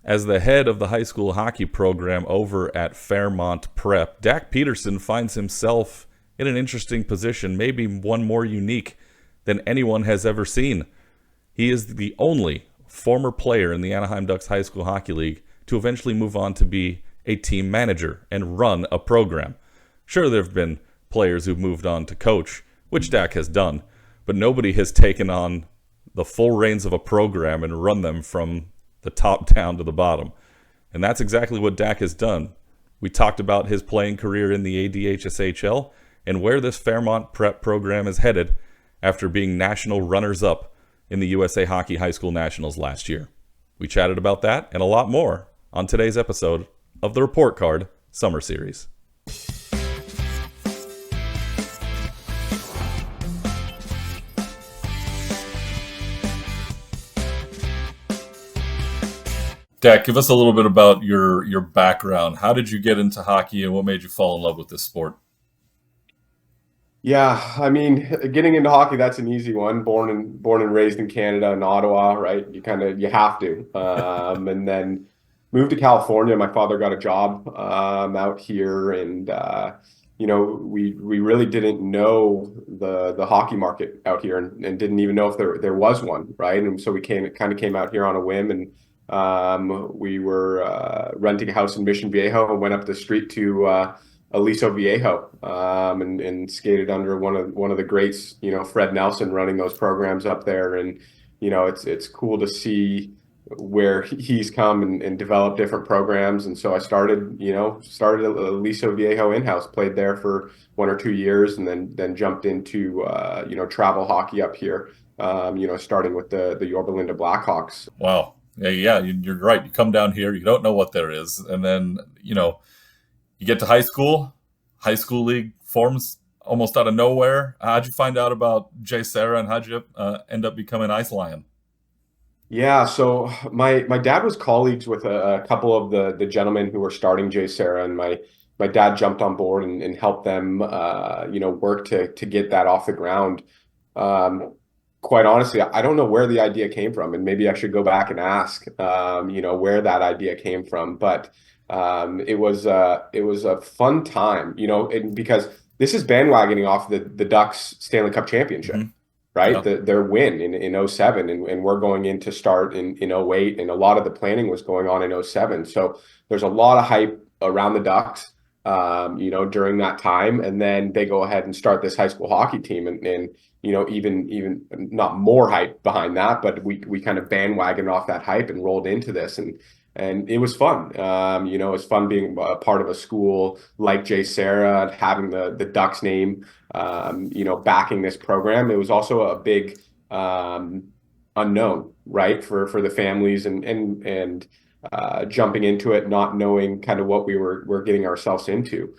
As the head of the high school hockey program over at Fairmont Prep, Dack Petersen finds himself in an interesting position, maybe one more unique than anyone has ever seen. He is the only former player in the Anaheim Ducks High School Hockey League to eventually move on to be a team manager and run a program. Sure, there have been players who've moved on to coach, which Dack has done, but nobody has taken on the full reins of a program and run them from the top down to the bottom. And that's exactly what Dack has done. We talked about his playing career in the ADHSHL and where this Fairmont Prep program is headed after being national runners-up in the USA Hockey High School Nationals last year. We chatted about that and a lot more on today's episode of the Report Card Summer Series. Dack, give us a little bit about your background. How did you get into hockey and what made you fall in love with this sport? Yeah, I mean, getting into hockey, that's an easy one. Born and raised in Canada in Ottawa, right? You have to. And then moved to California. My father got a job out here, and we really didn't know the hockey market out here, and didn't even know if there was one, right? And so we came out here on a whim, and we were renting a house in Mission Viejo and went up the street to Aliso Viejo, and skated under one of the greats, Fred Nelson, running those programs up there. And it's cool to see where he's come and developed different programs. And so I started Aliso Viejo in-house, played there for 1 or 2 years, and then jumped into travel hockey up here. Starting with the Yorba Linda Blackhawks. Wow. Yeah, you're right. You come down here, you don't know what there is. And then, you get to high school league forms almost out of nowhere. How'd you find out about Jay Sarah, and how'd you end up becoming Ice Lion? Yeah, so my dad was colleagues with a couple of the gentlemen who were starting J Sarah, and my dad jumped on board and helped them work to get that off the ground. Quite honestly, I don't know where the idea came from, and maybe I should go back and ask where that idea came from. But it was a fun time, because this is bandwagoning off the Ducks Stanley Cup championship, Mm-hmm. right? Yeah. Their win in '07, and we're going in to start in '08, and a lot of the planning was going on in '07. So there's a lot of hype around the Ducks, during that time. And then they go ahead and start this high school hockey team, and even not more hype behind that, but we kind of bandwagoned off that hype and rolled into this. And it was fun. It was fun being a part of a school like J Sarah, and having the Ducks name, backing this program. It was also a big unknown, right, for the families, and jumping into it, not knowing kind of what we're getting ourselves into.